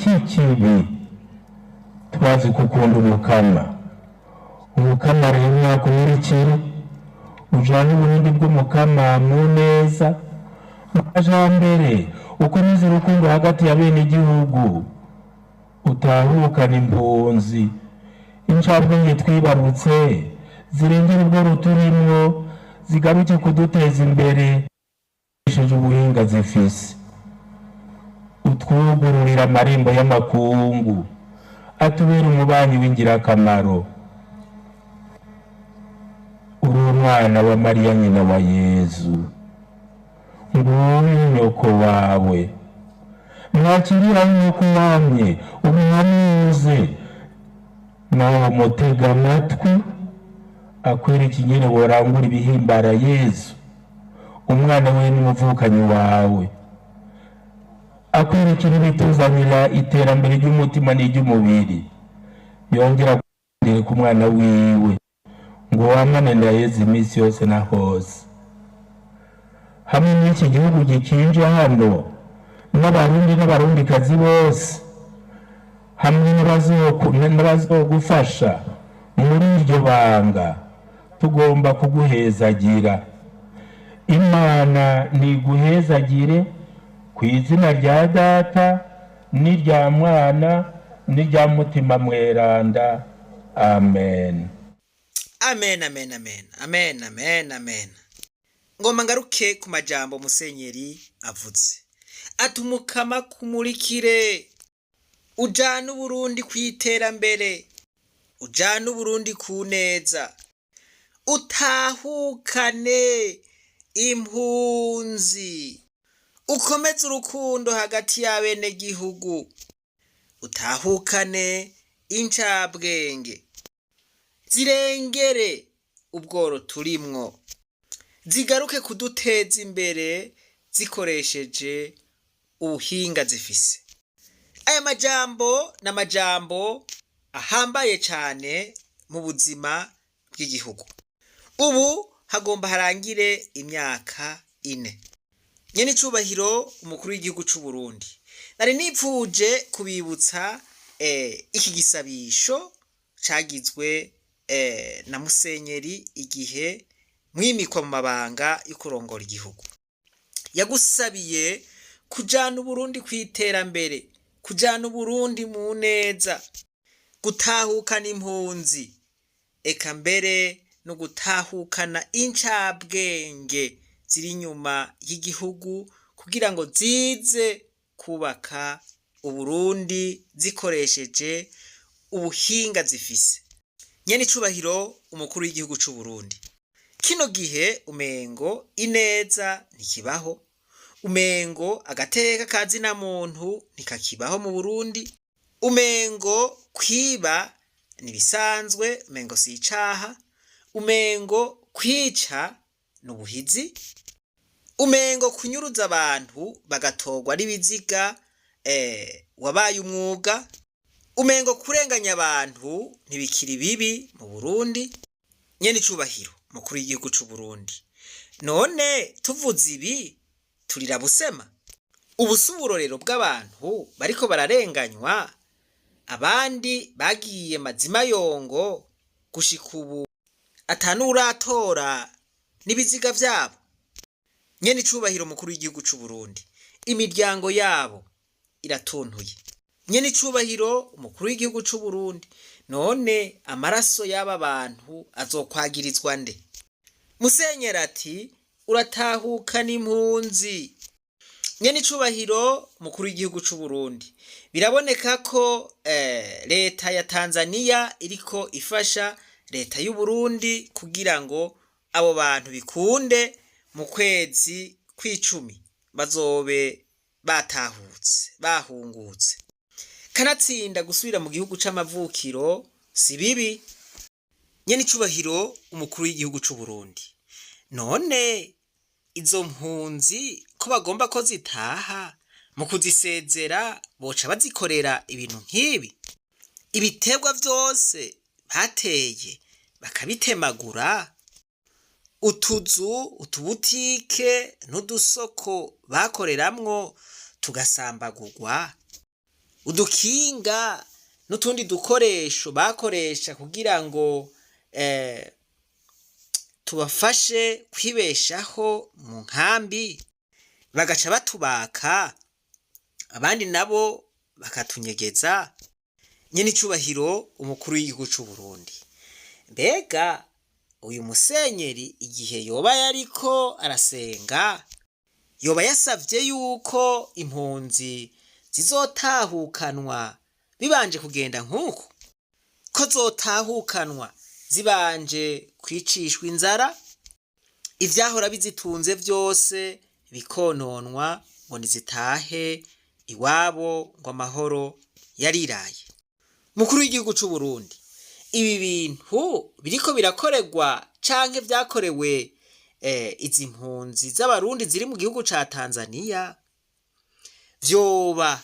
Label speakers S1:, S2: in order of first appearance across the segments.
S1: k'ikibi twazi gukunda umukama rero mwakumurikira ujanye uburundi bw'umukama mu neza amajambere ukomeze urukundo hagati ya bene igihugu utahukana impunzi incabwenge twibarutse zirengera ubwo ruturimwo zigaruke kuduteza imbere isheje ubuhinga zifise utwugururira amarembo y'amakungu atubera umubanyi w'ingirakamaro uri umwana wa Mariya nyina wa Yezu nguyu nyoko wawe mwakirira nyoko wamye umwamuze nawe mutega amatwi akwereka ingene worangura ibihimbara Yezu umwana we n'umuvukanyi wawe akwereka ibituzanira iterambere ry'umutima n'iry'umubiri yongera kugendera ku mwana wiwe ngo wamane na Yezu iminsi yose na hose hamwe n'iki gihugu gikinje hano n'abarundi n'abarundikazi bose hamwe n'abazogufasha muri iryo banga tugomba kuguhezagira Imana niguhezagire ku izina rya Data n'irya Mwana n'irya Mutima Mweranda amen.
S2: Amen, amen, amen, amen, amen, amen. Ngoma ngaruke ku majambo Musenyeri avuze ati umukama kumurikire ujana Uburundi kwiterambere ujana Uburundi ku neza utahukane impunzi ukomeze urukundo hagati y'abene gihugu utahukane incabwenge zirengere ubworo turimwo zigaruke kuduteza imbere zikoresheje ubuhinga zifise. Aya majambo n'amajambo ahambaye cyane mu buzima bw'igihugu. Ubu hagomba harangire imyaka 4 nyene icubahiro umukuru w'igihugu c'u Burundi nari nipfuje kubibutsa iki gisabisho cagizwe na Musenyeri igihe mwimikwa mu mabanga yo kurongora igihugu. Yagusabiye kujana Uburundi kwiterambere kujana Uburundi mu neza gutahukana impunzi eka mbere no gutahukana incabwenge ziri inyuma y'igihugu kugira ngo zize kubaka Uburundi zikoresheje ubuhinga zifise. Nyene icubahiro umukuru w'igihugu c'u Burundi kino gihe umengo ineza ntikibaho umengo agateka kazi na muntu nikakibaho mu Burundi umengo kwiba nibisanzwe umengo si icaha umengo kwica n'ubuhizi umengo kunyuruza abantu bagatorwa ari biziga wabaye umwuga umengo kurenganya abantu ntibikiri bibi mu Burundi. Nyene icubahiro mukuru w'igihugu c'u Burundi none tuvuze ibi turira busema ubusuburorero bw'abantu bariko bararenganywa abandi bagiye mazima yongo gushika ubu atanuratora nibiziga vyabo. Nyene icubahiro mukuru w'igihugu c'u Burundi imiryango yabo iratontuye. Nyene icubahiro umukuru w'igihugu c'u Burundi none amaraso y'aba bantu azokwagirizwa nde? Musenyeri ati uratahukana impunzi. Nyene icubahiro mukuru w'igihugu c'u Burundi biraboneka ko leta ya Tanzania iriko ifasha leta y'u Burundi kugira ngo abo bantu bikunde mu kwezi kw'icumi bazobe batahutse bahungutse. Kanatsinda gusubira mu gihugu c'amavukiro si bibi. Nyene icubahiro umukuru w'igihugu c'u Burundi none izo mpunzi ko bagomba ko zitaha mu kuzisezera boca bazikorera ibintu nk'ibi ibiterwa vyose bateye bakabitemagura utuzu utubutike n'udusoko bakoreramwo tugasambagurwa udukinga n'utundi dukoresho bakoresha kugira ngo tubafashe kwibeshaho mu nkambi, bagaca batubaka, abandi nabo bakatunyegeza. Nyen'icubahiro umukuru w'igihugu c'u Burundi, mbega uyu musenyeri igihe yoba yariko arasenga, yoba yasavye yuko impunzi zizotahukanwa bibanje kugenda nk'uko? Ko zotahukanwa zibanje kwicishwa inzara, ivyahora bizitunze vyose bikononwa ngo nizitahe iwabo ngo amahoro yariraye. Mukuru w'igihugu c'u Burundi, ibi bintu biriko birakorerwa canke vyakorewe izi mpunzi z'abarundi ziri mu gihugu ca Tanzania, vyoba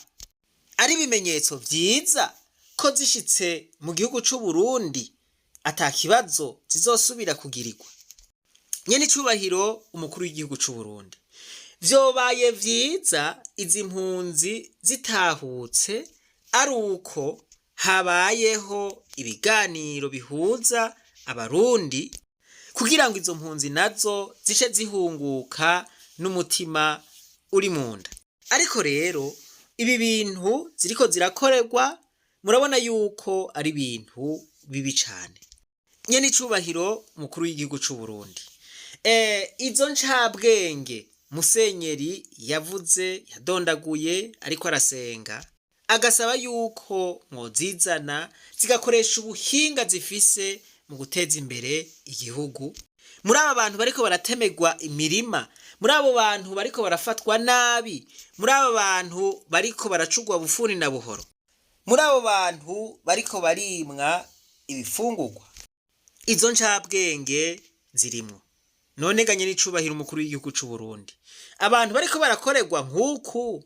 S2: ari ibimenyetso vyiza ko zishitse mu gihugu c'u Burundi ata kibazo zizosubira kugirirwa? Nyen'icubahiro umukuru w'igihugu c'u Burundi, vyobaye vyiza izi mpunzi zitahutse ari uko habayeho ibiganiro bihuza abarundi kugira ngo izo mpunzi nazo zice zihunguka n'umutima uri munda. Ariko rero ibi bintu ziriko zirakorerwa murabona yuko ari ibintu bibi cane. Nyen'icubahiro umukuru w'igihugu c'u Burundi, izo ncabwenge musenyeri yavuze, yadondaguye ariko arasenga, agasaba yuko mwozizana zigakoresha ubuhinga zifise mu guteza imbere igihugu. Muri aba bantu bariko baratemerwa imirima, muri abo bantu bariko barafatwa nabi, muri abo bantu bariko baracugwa bufuni na buhoro, muri abo bantu bariko barimwa ibifungurwa, izo ncabwenge zirimwo. None ganye n'icubahiro umukuru w'igihugu c'u Burundi, abantu bariko barakorerwa nk'uku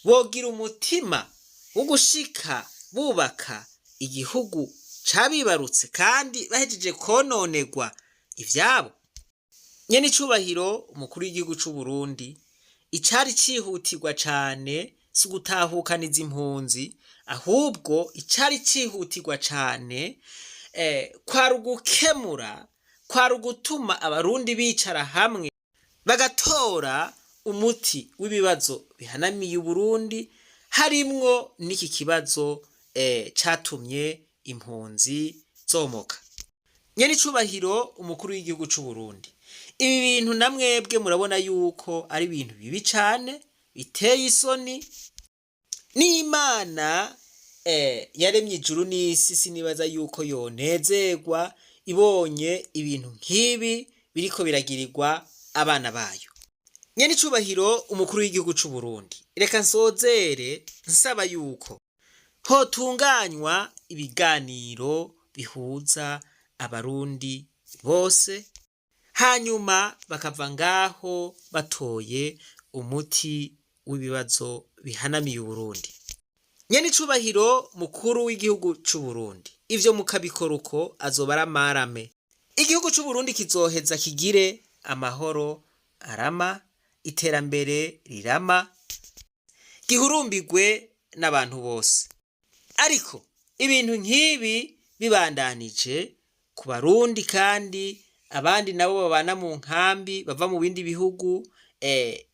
S2: bogira umutima wo gushika bubaka igihugu cabibarutse kandi bahejeje kononerwa ivyabo? Nyen'icubahiro umukuru w'igihugu c'u Burundi, icari cihutirwa cane si ugutahukana izi mpunzi, ahubwo icari cihutirwa cane kwari ugukemura, kwari ugutuma abarundi bicara hamwe bagatora umuti w'ibibazo bihanamiye Uburundi, harimwo n'iki kibazo catumye impunzi zomoka. Nyen'icubahiro umukuru w'igihugu c'u Burundi, ibi bintu namwebwe murabona yuko ari ibintu bibi cane biteye isoni. N'Imana yaremye ijuru n'isi sinibaza yuko yonezerwa ibonye ibintu nk'ibi biriko biragirirwa abana bayo. Nyen'icubahiro umukuru w'igihugu c'u Burundi, reka nsozere nsaba yuko hotunganywa ibiganiro bihuza abarundi bose, hanyuma bakava ngaho batoye umuti w'ibibazo bihanamiye Uburundi. Nyen'icubahiro mukuru w'igihugu c'u Burundi, ivyo mukabikora uko azoba ari amarame. Igihugu c'u Burundi kizoheza kigire amahoro arama, iterambere rirama, gihurumbirwe n'abantu bose. Ariko ibintu nk'ibi bibandanije ku barundi kandi abandi nabo babana mu nkambi bava mu bindi bihugu,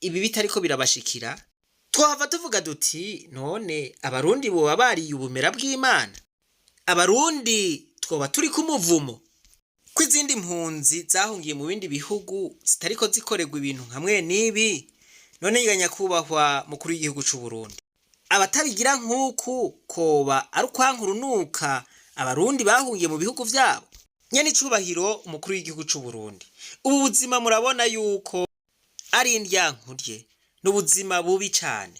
S2: ibi bitariko birabashikira, twahava tuvuga duti none abarundi boba bariye ubumera bw'Imana? Abarundi twoba turi ku muvumo ko izindi mpunzi zahungiye mu bindi bihugu zitariko zikorerwa ibintu hamwe n'ibi? None yiga nyakubahwa mukuru w'igihugu c'u Burundi, abatabigira nk'uku koba ari ukwankurunuka abarundi bahungiye mu bihugu vyabo? Nyen'icubahiro umukuru w'igihugu c'u Burundi, ubu buzima murabona yuko ari indyankurye, n'ubuzima bubi cane.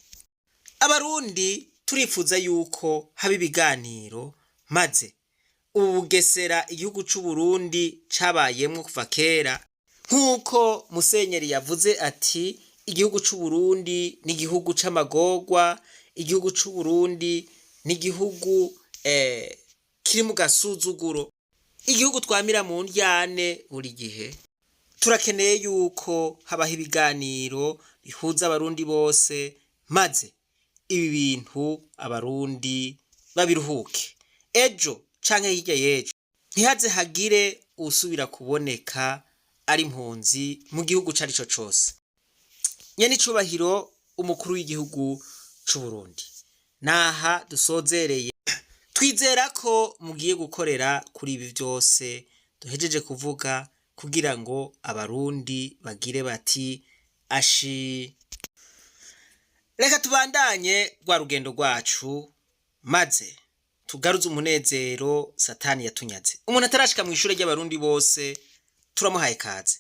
S2: Abarundi turifuza yuko haba ibiganiro, maze ubu Bugesera igihugu c'u Burundi cabayemwo kuva kera, nk'uko musenyeri yavuze ati igihugu c'u Burundi ni igihugu c'amagorwa, igihugu c'u Burundi ni igihugu kiri mu gasuzuguro, igihugu twamira mu ndyane buri gihe. Turakeneye yuko habaho ibiganiro bihuza abarundi bose, maze ibi bintu abarundi babiruhuke. Ejo canke hirya y'ejo ntihaze hagire usubira kuboneka ari impunzi mu gihugu cari co cose. Nyenicubahiro umukuru w'igihugu c'Uburundi, naha dusozereye. Twizera ko mugiye gukorera kuri ibi vyose duhejeje kuvuga kugira ngo abarundi bagire bati ashi. Reka tubandanye rwa rugendo rwacu maze tugaruze umunezero Satani yatunyaze. Umuntu atarashika mu ishure ry'abarundi bose turamuhaye kaze.